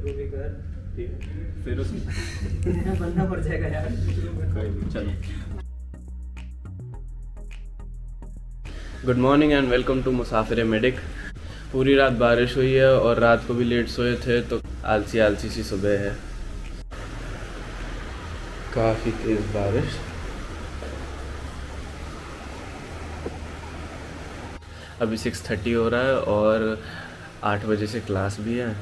को भी कर, ठीक है फिर उसमें बंदा पड़ जाएगा यार। कोई नहीं, चलो। Good morning and welcome to Musafir medic. पूरी रात बारिश हुई है और रात को भी लेट सोए थे तो आलसी आलसी सी सुबह है। काफ़ी तेज़ बारिश। अभी 6:30 हो रहा है और 8 बजे से क्लास भी है।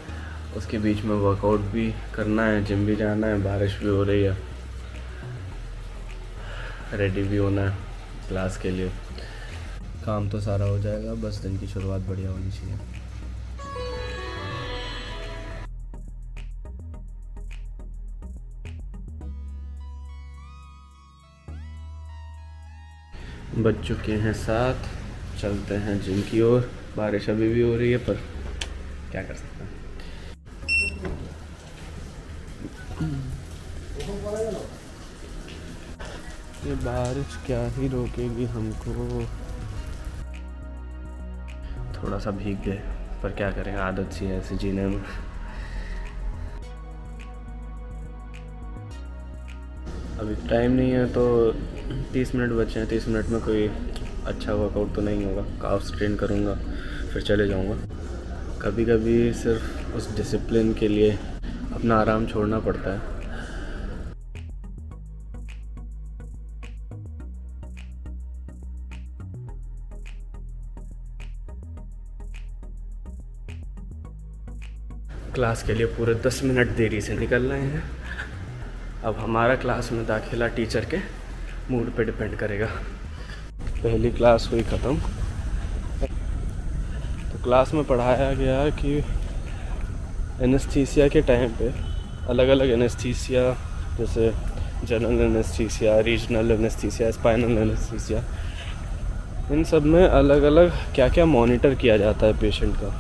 उसके बीच में वर्कआउट भी करना है, जिम भी जाना है, बारिश भी हो रही है, रेडी भी होना है क्लास के लिए। काम तो सारा हो जाएगा, बस दिन की शुरुआत बढ़िया होनी चाहिए। बज चुके हैं 7, चलते हैं जिम की ओर। बारिश अभी भी हो रही है पर क्या कर सकते हैं। ये बारिश क्या ही रोकेगी हमको। थोड़ा सा भीग गए पर क्या करें, आदत सी है ऐसे जीने में। अभी टाइम नहीं है तो 30 मिनट बचे हैं। 30 मिनट में कोई अच्छा वर्कआउट तो नहीं होगा। काफ्स ट्रेन करूँगा फिर चले जाऊँगा। कभी कभी सिर्फ उस डिसिप्लिन के लिए अपना आराम छोड़ना पड़ता है। क्लास के लिए पूरे 10 मिनट देरी से निकल रहे हैं। अब हमारा क्लास में दाखिला टीचर के मूड पे डिपेंड करेगा। पहली क्लास हुई ख़त्म तो क्लास में पढ़ाया गया कि एनेस्थीसिया के टाइम पे अलग अलग एनेस्थीसिया, जैसे general anaesthesia, regional anaesthesia, spinal anaesthesia, इन सब में अलग अलग क्या क्या मॉनिटर किया जाता है पेशेंट का।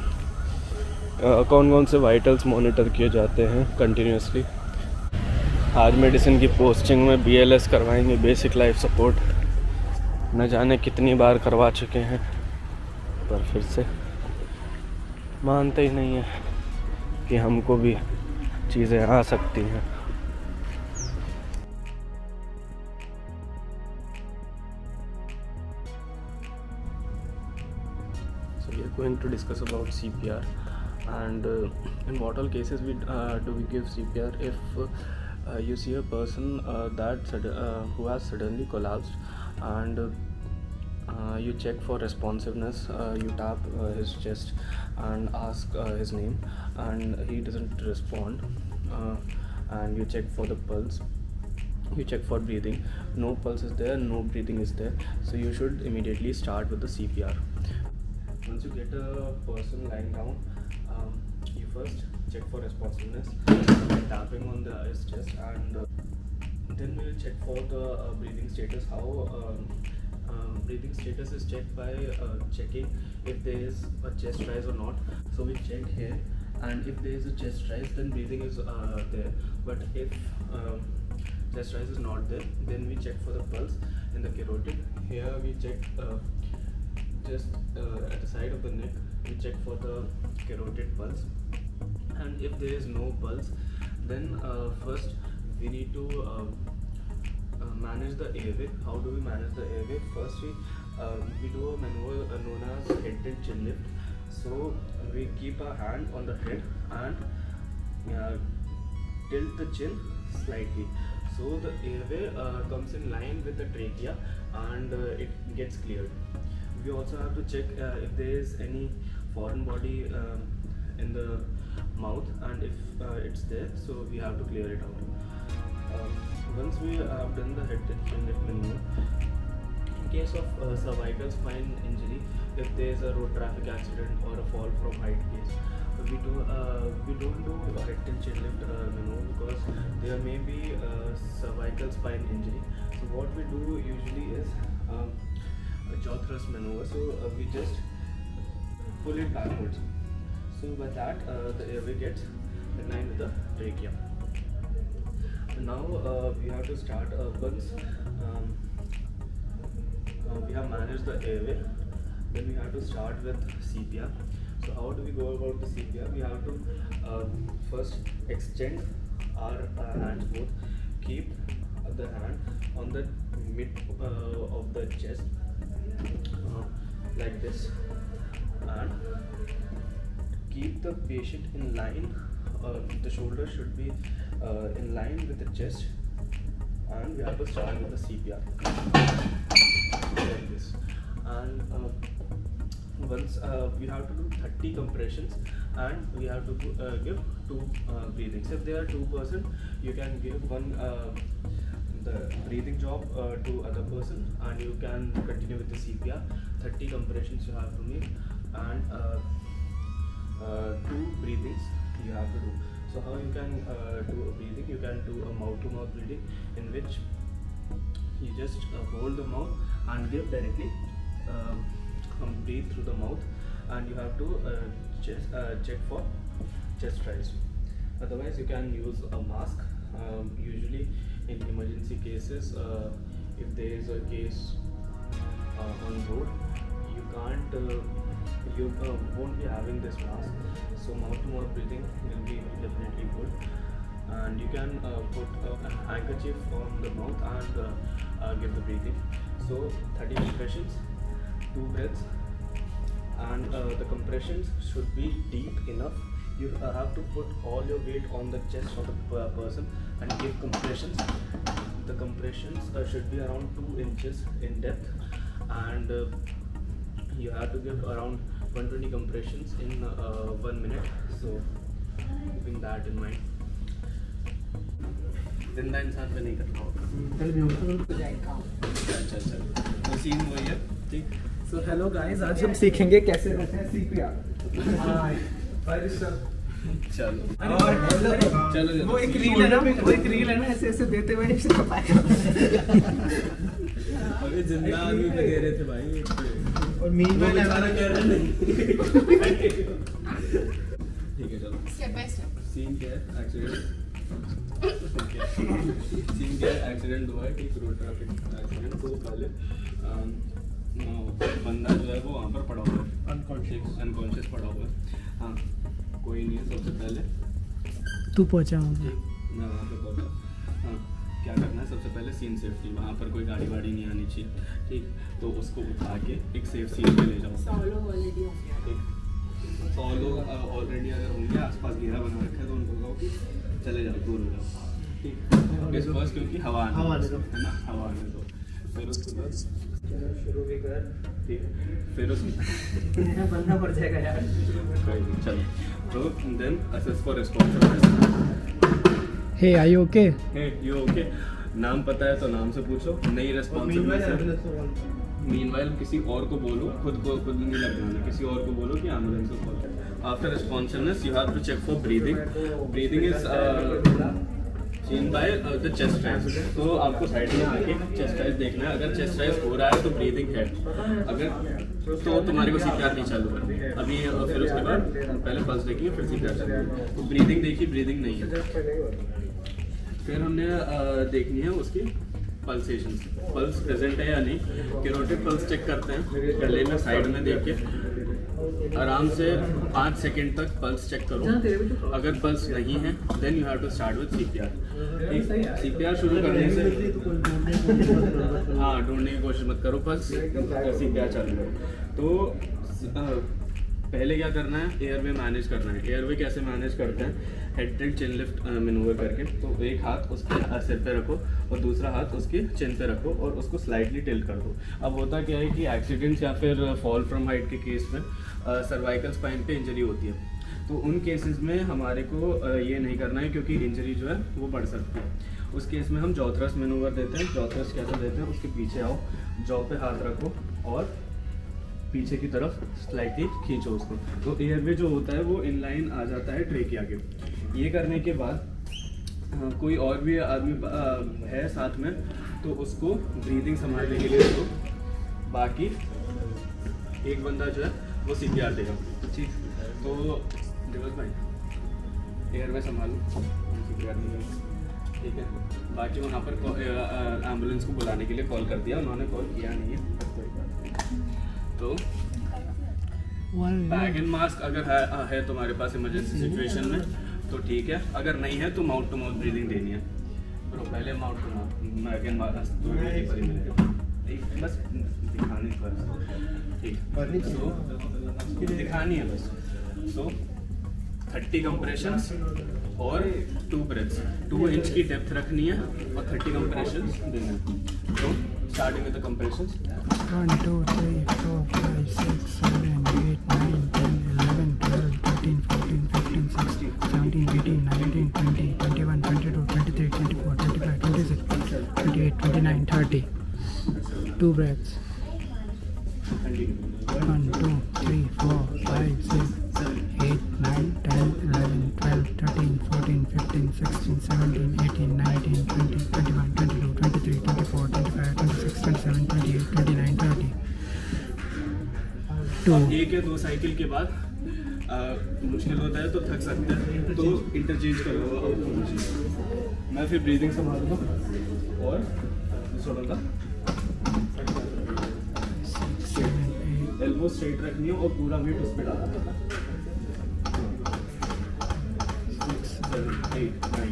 कौन कौन से वाइटल्स मॉनिटर किए जाते हैं कंटिन्यूसली। आज मेडिसिन की पोस्टिंग में BLS करवाएंगे, बेसिक लाइफ सपोर्ट। न जाने कितनी बार करवा चुके हैं पर फिर से मानते ही नहीं है कि हमको भी चीज़ें आ सकती हैं। So we are going to discuss about CPR and in what all cases do we give CPR if you see a person who has suddenly collapsed and you check for responsiveness. You tap his chest and ask his name and he doesn't respond, and you check for the pulse, you check for breathing. No pulse is there, no breathing is there, so you should immediately start with the CPR. Once you get a person lying down, you first check for responsiveness by tapping on his chest, and then we will check for the breathing status. How breathing status is checked by checking if there is a chest rise or not. So we check here, and if there is a chest rise, then breathing is there. But if chest rise is not there, then we check for the pulse in the carotid. Here we check just at the side of the neck. We check for the carotid pulse, and if there is no pulse, then first we need to manage the airway. How do we manage the airway? First we do a maneuver known as head tilt chin lift. So we keep our hand on the head and tilt the chin slightly, so the airway comes in line with the trachea and it gets cleared. We also have to check if there is any foreign body in the mouth, and if it's there, so we have to clear it out. Once we have done the head chin lift maneuver, in case of cervical spine injury, if there is a road traffic accident or a fall from height case, we don't do a head tilt chin lift maneuver because there may be cervical spine injury. So what we do usually is a jaw thrust maneuver. So we just pull it backwards. So by that the airway gets in line with the trachea. Now we have to start once we have managed the airway, then we have to start with CPR. So how do we go about the CPR? We have to first extend our hands both, keep the hand on the mid of the chest like this, and keep the patient in line. The shoulder should be in line with the chest, and we have to start with the CPR like this. And once we have to do 30 compressions, and we have to give 2 breathings. If there are 2 person, you can give one the breathing job to other person, and you can continue with the CPR. 30 compressions you have to make, and 2 breathings you have to do. So how you can do a breathing? You can do a mouth-to-mouth breathing, in which you just hold the mouth and give directly breathe through the mouth, and you have to check for chest rise. Otherwise you can use a mask. Usually in emergency cases, if there is a case on road, you can't you won't be having this mask, so mouth to mouth breathing will be definitely good. And you can put a handkerchief on the mouth and give the breathing. So 30 compressions, 2 breaths, and the compressions should be deep enough. You have to put all your weight on the chest of the person and give compressions. The compressions should be around 2 inches in depth, and you have to give around 120 compressions in 1 minute. So keeping that in mind, जिंदा इंसान पे नहीं करना होगा। चल तो scene वही है, ठीक। So hello guys, आज हम सीखेंगे कैसे करते हैं CPR। चलो वो एक रील है ना ऐसे ऐसे देते हुए इससे पाएगा। अभी जिंदा आदमी पे दे रहे थे भाई, और मीन में बेचारा कह रहा नहीं। ठीक है चलो। Step by step. सीन क्या है? एक्सीडेंट। सीन क्या है? एक्सीडेंट हुआ है, ठीक, रोड ट्रैफिक एक्सीडेंट। तो पहले बंदा जो है वो वहाँ पर पड़ा हुआ है, अनकॉन्शियस पड़ा हुआ है। हाँ, कोई नहीं है। सबसे पहले तू पहुँचा मैं वहाँ पे पहुँचा। हाँ, क्या करना है? सबसे पहले सीन सेफ्टी, वहाँ पर कोई गाड़ी वाड़ी नहीं आनी चाहिए, ठीक। तो उसको उठा के एक सेफ सीन पे ले जाओ। 100 लोग ऑलरेडी अगर होंगे आसपास घेरा बना रखा है तो उनको कहो कि चले जाओ, दूर हो जाओ, ठीक। इस बस क्योंकि हवा आने दो, है ना, हवा आने दो। फिर उसके बाद शुरू भी कर, ठीक। फिर उसमें बंदा पड़ जाएगा यार। चलो, तो then assess for responsibility. Hey, are you okay? Hey, you okay? नाम पता है तो नाम से पूछो, नहीं रिस्पॉन्सिबिलिटी। मीनवाइल किसी और को बोलो, खुद नहीं लग जाना, किसी और को बोलो कि एम्बुलेंस को कॉल करें। After responsiveness you have to check for breathing. Breathing is seen by the chest rise. तो आपको साइड में आके चेस्ट राइज देखना है। अगर चेस्ट राइज हो रहा है तो ब्रीदिंग है, अगर तो तुम्हारे को CPR नहीं चालू करनी अभी। फिर उसके बाद पहले पल्स देखिए, फिर CPR चालू। तो ब्रीदिंग देखिए, ब्रीदिंग नहीं है। फिर हमने देखनी है उसकी पल्सेशन, पल्स प्रेजेंट है या नहीं। कैरोटिड पल्स चेक करते हैं, गले में साइड में देख के आराम से 5 सेकंड तक पल्स चेक करो। अगर पल्स नहीं है then you have to start with CPR। CPR शुरू करने से हाँ, ढूंढने की कोशिश मत करो, बस CPR चालू करो। तो पहले क्या करना है? एयरवे मैनेज करना है। एयरवे कैसे मैनेज करते हैं? हेड टिल्ट चिन लिफ्ट मैनूवर करके। तो एक हाथ उसके सिर पे रखो और दूसरा हाथ उसके चिन पे रखो और उसको स्लाइटली टिल्ट कर दो। अब होता क्या है कि एक्सीडेंट्स या फिर फॉल फ्रॉम हाइट के केस में सर्वाइकल स्पाइन पे इंजरी होती है। तो उन केसेस में हमारे को ये नहीं करना है, क्योंकि इंजरी जो है वो बढ़ सकती है। उस केस में हम जॉ थ्रस्ट मैनूवर देते हैं। जॉ थ्रस्ट कैसे देते हैं? उसके पीछे आओ, जॉ पे हाथ रखो और पीछे की तरफ स्लाइटली खींचो उसको। तो एयरवे जो होता है वो इनलाइन आ जाता है ट्रे के आगे। ये करने के बाद कोई और भी आदमी है साथ में तो उसको ब्रीदिंग संभालने के लिए दो। बाकी एक बंदा जो है वो CPR देगा, ठीक। तो दिवस भाई एयरवे संभालो, CPR देगा, ठीक है। बाकी वहाँ पर एम्बुलेंस को बुलाने के लिए कॉल कर दिया, उन्होंने कॉल किया नहीं है, कोई बात नहीं। तो बैग एंड मास्क अगर है तुम्हारे पास इमरजेंसी सिचुएशन में तो ठीक है, अगर नहीं है तो माउथ टू माउथ ब्रीदिंग देनी है। तो पहले mouth to mouth bag and mask तो पर ही मिलेगा, ठीक, बस दिखाने पर, ठीक, सो दिखानी है बस। सो 30 कंप्रेशंस और 2 ब्रेथ्स, 2 इंच की डेप्थ रखनी है और 30 कंप्रेशंस देना है। तो starting with the compressions 1 2 3 4 5 6 7 8 9 10 11 12 13 14 15 16 17 18 19 20 21 22 23 24 25 26 28 29 30 2 breaths 1 2 3 4 5 6 8 9 10 11 12 13 14 15 16 17 18 19 20 21 22 23 24 25 26 27 28 29 30 2 एक या 2 साइकिल के बाद मुश्किल होता है तो थक सकते हैं, तो इंटरचेंज कर लो। मैं फिर ब्रीदिंग संभालूंगा और छोड़ूंगा। 6 7 8 एल्बो स्ट्रेट रखनी है और पूरा वेट उस पे डालना है। 6 7 8 9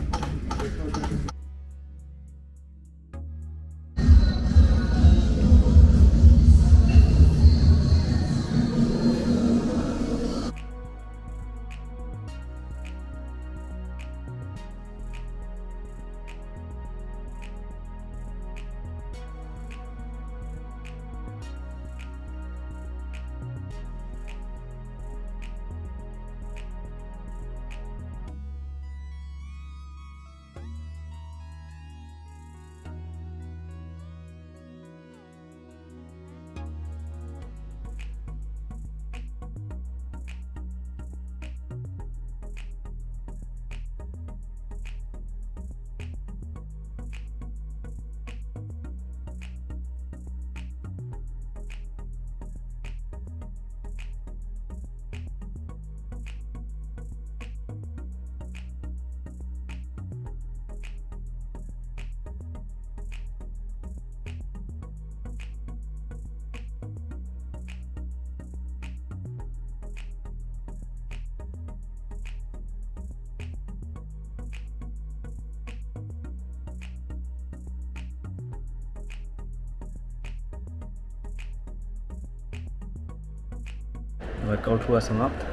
वर्कआउट हुआ समाप्त,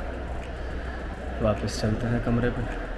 वापस चलते हैं कमरे पे।